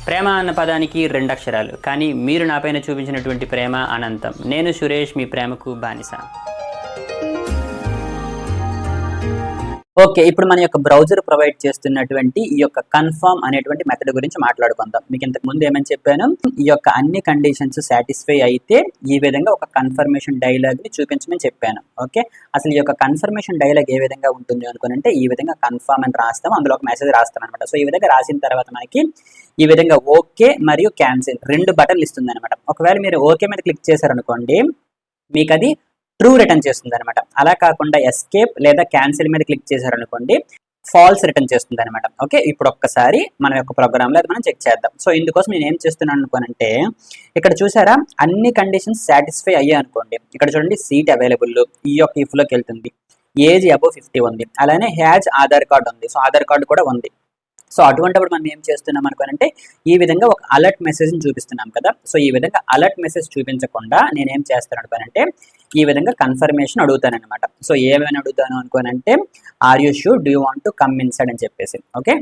ప్రేమ అన్న పదానికి రెండు అక్షరాలు, కానీ మీరు నాపైన చూపించినటువంటి ప్రేమ అనంతం. నేను సురేష్, మీ ప్రేమకు బానిస. ఓకే, ఇప్పుడు మన యొక్క బ్రౌజర్ ప్రొవైడ్ చేస్తున్నటువంటి ఈ యొక్క కన్ఫర్మ్ అనేటువంటి మెథడ్ గురించి మాట్లాడుకుందాం. మీకు ఇంతకు ముందు ఏమని చెప్పాను, ఈ యొక్క అన్ని కండిషన్స్ సాటిస్ఫై అయితే ఈ విధంగా ఒక కన్ఫర్మేషన్ డైలాగ్ ని చూపించమని చెప్పాను. ఓకే, అసలు ఈ యొక్క కన్ఫర్మేషన్ డైలాగ్ ఏ విధంగా ఉంటుంది అనుకునంటే, ఈ విధంగా కన్ఫర్మ్ అని రాస్తాం, అందులో ఒక మెసేజ్ రాస్తాం అనమాట. సో ఈ విధంగా రాసిన తర్వాత మనకి ఈ విధంగా ఓకే మరియు క్యాన్సిల్ రెండు బటన్లు ఇస్తుంది అనమాట. ఒకవేళ మీరు ఓకే మీద క్లిక్ చేశారనుకోండి, మీకు అది ట్రూ రిటర్న్ చేస్తుంది అనమాట. అలా కాకుండా ఎస్కేప్ లేదా క్యాన్సిల్ మీద క్లిక్ చేశారనుకోండి, ఫాల్స్ రిటర్న్ చేస్తుంది అనమాట. ఓకే, ఇప్పుడు ఒక్కసారి మన యొక్క ప్రోగ్రామ్ లో అది మనం చెక్ చేద్దాం. సో ఇందుకోసం నేను ఏం చేస్తున్నాను అనుకోనంటే, ఇక్కడ చూసారా అన్ని కండిషన్స్ సాటిస్ఫై అయ్యాయి అనుకోండి, ఇక్కడ చూడండి సీట్ అవైలబుల్ ఈ యొక్క ఇఫ్ లోకి వెళ్తుంది, ఏజ్ అబోవ్ 50 ఉంది, అలానే హ్యాజ్ ఆధార్ కార్డు ఉంది, సో ఆధార్ కార్డు కూడా ఉంది. సో అటువంటిప్పుడు మనం ఏం చేస్తున్నాం అనుకోనంటే, ఈ విధంగా ఒక అలర్ట్ మెసేజ్ ని చూపిస్తున్నాం కదా. సో ఈ విధంగా అలర్ట్ మెసేజ్ చూపించకుండా నేను ఏం చేస్తాను అనుకోనంటే, ఈ విధంగా కన్ఫర్మేషన్ అడుగుతాను అనమాట. సో ఏమైనా అడుగుతాను అనుకోనంటే, are you sure, do you want to come inside అని చెప్పేసి, ఓకే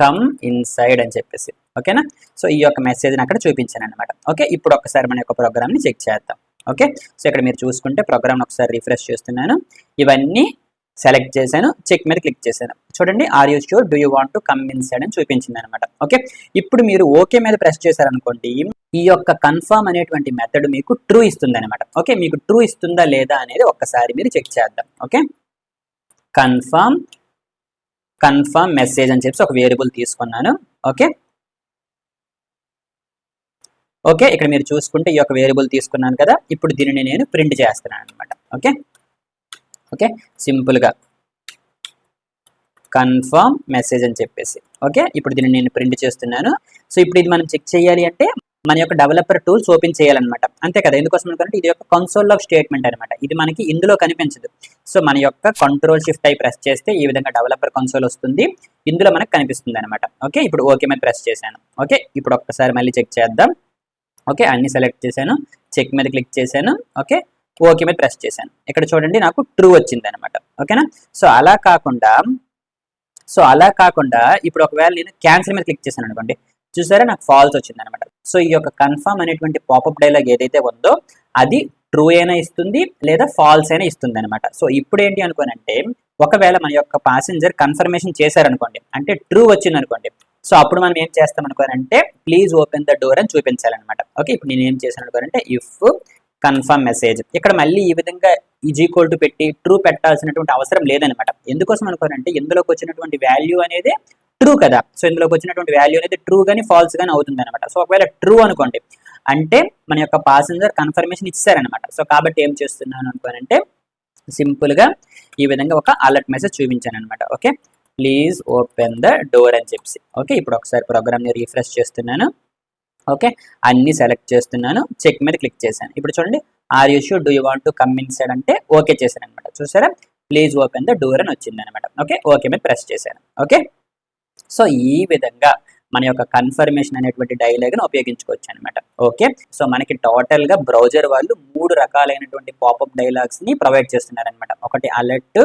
కమ్ ఇన్సైడ్ అని చెప్పేసి, ఓకేనా. సో ఈ యొక్క మెసేజ్ని అక్కడ చూపించాను అనమాట. ఓకే, ఇప్పుడు ఒకసారి మన యొక్క ప్రోగ్రామ్ ని చెక్ చేద్దాం. ఓకే, సో ఇక్కడ మీరు చూసుకుంటే ప్రోగ్రామ్ ఒకసారి రిఫ్రెష్ చేస్తున్నాను, ఇవన్నీ సెలెక్ట్ చేశాను, చెక్ మీద క్లిక్ చేశాను. చూడండి are you sure, do you want to come inside అని చూపించింది అనమాట. ఓకే, ఇప్పుడు మీరు ఓకే మీద ప్రెస్ చేశారనుకోండి, ఈ యొక్క కన్ఫర్మ్ అనేటువంటి మెథడ్ మీకు ట్రూ ఇస్తుంది అనమాట. ఓకే, మీకు ట్రూ ఇస్తుందా లేదా అనేది ఒక్కసారి మీరు చెక్ చేద్దాం. ఓకే, కన్ఫర్మ్ మెసేజ్ అని చెప్పి ఒక వేరియబుల్ తీసుకున్నాను. ఓకే ఓకే, ఇక్కడ మీరు చూసుకుంటే ఈ యొక్క వేరియబుల్ తీసుకున్నాను కదా, ఇప్పుడు దీనిని నేను ప్రింట్ చేస్తున్నాను అనమాట. ఓకే ఓకే, సింపుల్గా కన్ఫర్మ్ మెసేజ్ అని చెప్పేసి, ఓకే ఇప్పుడు దీన్ని నేను ప్రింట్ చేస్తున్నాను. సో ఇప్పుడు ఇది మనం చెక్ చేయాలి అంటే మన యొక్క డెవలపర్ టూల్స్ ఓపెన్ చేయాలన్నమాట, అంతే కదా. ఎందుకోసం అనుకుంటే ఇది యొక్క కన్సోల్ ఆఫ్ స్టేట్మెంట్ అనమాట, ఇది మనకి ఇందులో కనిపించదు. సో మన యొక్క Ctrl+Shift ప్రెస్ చేస్తే ఈ విధంగా డెవలపర్ కన్సోల్ వస్తుంది, ఇందులో మనకు కనిపిస్తుంది అనమాట. ఓకే, ఇప్పుడు ఓకే మీద ప్రెస్ చేశాను. ఓకే, ఇప్పుడు ఒక్కసారి మళ్ళీ చెక్ చేద్దాం. ఓకే, అన్ని సెలెక్ట్ చేశాను, చెక్ మీద క్లిక్ చేశాను. ఓకే, ఓకే మీద ప్రెస్ చేశాను, ఇక్కడ చూడండి నాకు ట్రూ వచ్చింది అనమాట. ఓకేనా, సో అలా కాకుండా ఇప్పుడు ఒకవేళ నేను క్యాన్సిల్ మీద క్లిక్ చేశాను అనుకోండి, చూసారా నాకు ఫాల్స్ వచ్చింది అనమాట. సో ఈ యొక్క కన్ఫర్మ్ అనేటువంటి పాపప్ డైలాగ్ ఏదైతే ఉందో అది ట్రూ అయినా ఇస్తుంది లేదా ఫాల్స్ అయినా ఇస్తుంది అనమాట. సో ఇప్పుడు ఏంటి అనుకోనంటే, ఒకవేళ మన యొక్క ప్యాసింజర్ కన్ఫర్మేషన్ చేశారనుకోండి, అంటే ట్రూ వచ్చింది అనుకోండి, సో అప్పుడు మనం ఏం చేస్తాం అనుకోనంటే, ప్లీజ్ ఓపెన్ ద డోర్ అని చూపించాలన్నమాట. ఓకే, ఇప్పుడు నేను ఏం చేశాను అనుకోనంటే, ఇఫ్ కన్ఫర్మ్ మెసేజ్, ఇక్కడ మళ్ళీ ఈ విధంగా ఈజ్ ఈక్వల్ టు పెట్టి ట్రూ పెట్టాల్సినటువంటి అవసరం లేదనమాట. ఎందుకోసం అనుకోనంటే, ఇందులోకి వచ్చినటువంటి వాల్యూ అనేది ట్రూ కదా. సో ఇందులోకి వచ్చినటువంటి వాల్యూ అనేది ట్రూ కానీ ఫాల్స్ కానీ అవుతుంది అనమాట. సో ఒకవేళ ట్రూ అనుకోండి అంటే మన యొక్క ప్యాసింజర్ కన్ఫర్మేషన్ ఇచ్చారనమాట. సో కాబట్టి ఏం చేస్తున్నాను అనుకోనంటే, సింపుల్గా ఈ విధంగా ఒక అలర్ట్ మెసేజ్ చూపించాను అనమాట. Okay, please open the door అని చెప్పి. ఓకే, ఇప్పుడు ఒకసారి ప్రోగ్రామ్ని రిఫ్రెష్ చేస్తున్నాను. ఓకే, అన్ని సెలెక్ట్ చేస్తున్నాను, చెక్ మీద క్లిక్ చేశాను. ఇప్పుడు చూడండి are you sure, do you want to come inside అంటే ఓకే చేశాను అనమాట. చూసారా ప్లీజ్ ఓపెన్ ద డోర్ అని వచ్చింది అనమాట. ఓకే, ఓకే మీద ప్రెస్ చేశాను. ఓకే, సో ఈ విధంగా మన యొక్క కన్ఫర్మేషన్ అనేటువంటి డైలాగ్ని ఉపయోగించుకోవచ్చు అనమాట. ఓకే, సో మనకి టోటల్గా బ్రౌజర్ వాళ్ళు 3 రకాలైనటువంటి పాపప్ డైలాగ్స్ ని ప్రొవైడ్ చేస్తున్నారనమాట. ఒకటి అలర్ట్,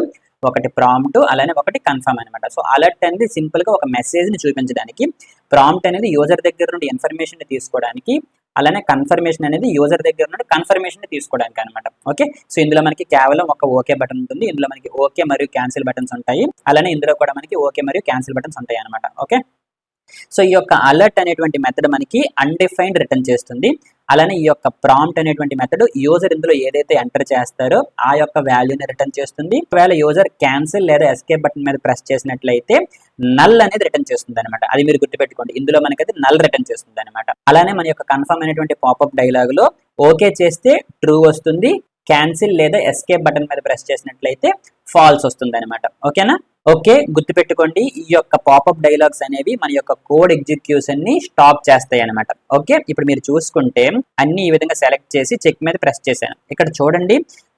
ఒకటి ప్రాంప్ట్, అలానే ఒకటి కన్ఫర్మ్ అనమాట. సో అలర్ట్ అనేది సింపుల్ గా ఒక మెసేజ్ ని చూపించడానికి, ప్రాంప్ట్ అనేది యూజర్ దగ్గర నుండి ఇన్ఫర్మేషన్ ని తీసుకోవడానికి, అలానే కన్ఫర్మేషన్ అనేది యూజర్ దగ్గర నుండి కన్ఫర్మేషన్ ని తీసుకోవడానికి అనమాట. ఓకే, సో ఇందులో మనకి కేవలం ఒక ఓకే బటన్ ఉంటుంది, ఇందులో మనకి ఓకే మరియు క్యాన్సిల్ బటన్స్ ఉంటాయి, అలానే ఇందులో కూడా మనకి ఓకే మరియు క్యాన్సిల్ బటన్స్ ఉంటాయి అనమాట. ఓకే, సో ఈ యొక్క అలర్ట్ అనేటువంటి మెథడ్ మనకి అన్డిఫైన్డ్ రిటర్న్ చేస్తుంది, అలానే ఈ యొక్క ప్రాంప్ట్ అనేటువంటి మెథడ్ యూజర్ ఇందులో ఏదైతే ఎంటర్ చేస్తారో ఆ యొక్క వాల్యూని రిటర్న్ చేస్తుంది. ఒకవేళ యూజర్ క్యాన్సిల్ లేదా ఎస్కేప్ బటన్ మీద ప్రెస్ చేసినట్లయితే నల్ అనేది రిటర్న్ చేస్తుంది అనమాట. అది మీరు గుర్తుపెట్టుకోండి, ఇందులో మనకి అది నల్ రిటర్న్ చేస్తుంది అనమాట. అలానే మన యొక్క కన్ఫర్మ్ అనేటువంటి పాపప్ డైలాగ్ లో ఓకే చేస్తే ట్రూ వస్తుంది, క్యాన్సిల్ లేదా ఎస్కేప్ బటన్ మీద ప్రెస్ చేసినట్లయితే ఫాల్స్ వస్తుంది అనమాట. ఓకేనా, ఓకే గుర్తుపెట్టుకోండి, ఈ యొక్క పాపప్ డైలాగ్స్ అనేవి మన యొక్క కోడ్ ఎగ్జిక్యూషన్ ని స్టాప్ చేస్తాయి అనమాట. ఓకే, ఇప్పుడు మీరు చూసుకుంటే అన్ని ఈ విధంగా సెలెక్ట్ చేసి చెక్ మీద ప్రెస్ చేశాను. ఇక్కడ చూడండి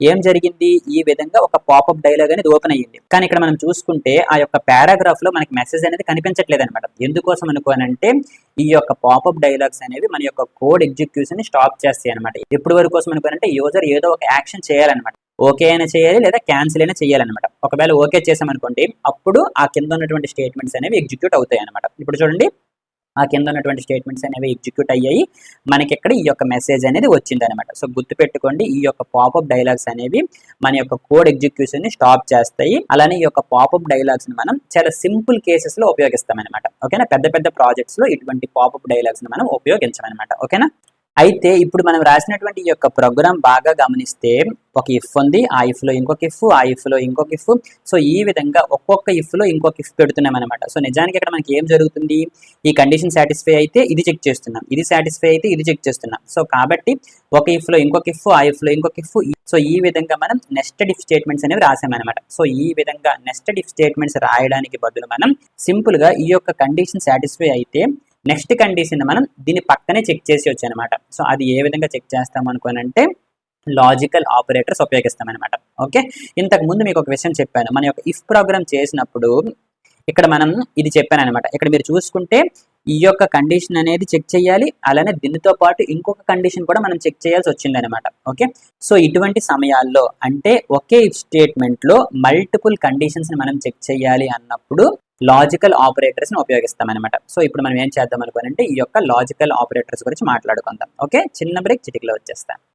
ఏం జరిగింది, ఈ విధంగా ఒక పాపప్ డైలాగ్ అనేది ఓపెన్ అయ్యింది, కానీ ఇక్కడ మనం చూసుకుంటే ఆ యొక్క పారాగ్రాఫ్ లో మనకి మెసేజ్ అనేది కనిపించట్లేదు అనమాట. ఎందుకోసం అనుకోనంటే, ఈ యొక్క పాపప్ డైలాగ్స్ అనేవి మన యొక్క కోడ్ ఎగ్జిక్యూషన్ ని స్టాప్ చేస్తాయి అనమాట. ఎప్పుడు వరకు కోసం అనుకోనంటే, యూజర్ ఏదో ఒక యాక్షన్ చేయాలన్నమాట, ఓకే అయినా చేయాలి లేదా క్యాన్సిల్ అయినా చేయాలన్నమాట. ఒకవేళ ఓకే చేసామనుకోండి, అప్పుడు ఆ కింద ఉన్నటువంటి స్టేట్మెంట్స్ అనేవి ఎగ్జిక్యూట్ అవుతాయి అనమాట. ఇప్పుడు చూడండి ఆ కింద ఉన్నటువంటి స్టేట్మెంట్స్ అనేవి ఎగ్జిక్యూట్ అయ్యాయి, మనకి ఇక్కడ ఈ యొక్క మెసేజ్ అనేది వచ్చింది అనమాట. సో గుర్తుపెట్టుకోండి, ఈ యొక్క పాపప్ డైలాగ్స్ అనేవి మన యొక్క కోడ్ ఎగ్జిక్యూషన్ ని స్టాప్ చేస్తాయి. అలానే ఈ యొక్క పాపప్ డైలాగ్స్ ని మనం చాలా సింపుల్ కేసెస్ లో ఉపయోగిస్తాం అనమాట. ఓకేనా, పెద్ద పెద్ద ప్రాజెక్ట్స్ లో ఇటువంటి పాపప్ డైలాగ్స్ ని మనం ఉపయోగించమన్నమాట. ఓకేనా, అయితే ఇప్పుడు మనం రాసినటువంటి ఈ యొక్క ప్రోగ్రామ్ బాగా గమనిస్తే ఒక ఇఫ్ ఉంది, ఆ ఇఫ్ లో ఇంకొక ఇఫ్, ఆ ఇఫ్ లో ఇంకొక ఇఫ్. సో ఈ విధంగా ఒక్కొక్క ఇఫ్ లో ఇంకొక ఇఫ్ పెడుతున్నాం అనమాట. సో నిజానికి ఇక్కడ మనకి ఏం జరుగుతుంది, ఈ కండిషన్ సాటిస్ఫై అయితే ఇది చెక్ చేస్తున్నాం, ఇది సాటిస్ఫై అయితే ఇది చెక్ చేస్తున్నాం. సో కాబట్టి ఒక ఇఫ్ లో ఇంకొక ఇఫ్, ఆ ఇఫ్ లో ఇంకొక ఇఫ్. సో ఈ విధంగా మనం నెస్టెడ్ ఇఫ్ స్టేట్మెంట్స్ అనేవి రాసామన్నమాట. సో ఈ విధంగా నెస్టెడ్ ఇఫ్ స్టేట్మెంట్స్ రాయడానికి బదులు మనం సింపుల్ గా ఈ యొక్క కండిషన్ సాటిస్ఫై అయితే నెక్స్ట్ కండిషన్ మనం దీని పక్కనే చెక్ చేసి వచ్చానమాట. సో అది ఏ విధంగా చెక్ చేస్తాం అనుకోనంటే లాజికల్ ఆపరేటర్స్ ఉపయోగిస్తాం అనమాట. ఓకే, ఇంతకు ముందు మీకు ఒక విషయం చెప్పాను, మన యొక్క ఇఫ్ ప్రోగ్రామ్ చేసినప్పుడు ఇక్కడ మనం ఇది చెప్పాను అనమాట. ఇక్కడ మీరు చూసుకుంటే ఈ యొక్క కండిషన్ అనేది చెక్ చేయాలి, అలానే దీనితో పాటు ఇంకొక కండిషన్ కూడా మనం చెక్ చేయాల్సి వచ్చింది అనమాట. ఓకే, సో ఇటువంటి సమయాల్లో అంటే ఒకే ఇఫ్ స్టేట్మెంట్ లో మల్టిపుల్ కండిషన్స్ ని మనం చెక్ చేయాలి అన్నప్పుడు లాజికల్ ఆపరేటర్స్ ని ఉపయోగిస్తాం అనమాట. సో ఇప్పుడు మనం ఏం చేద్దాం అనుకోనంటే ఈ యొక్క లాజికల్ ఆపరేటర్స్ గురించి మాట్లాడుకుందాం. ఓకే, చిన్న బ్రేక్, చిటికలో వచ్చేస్తాం.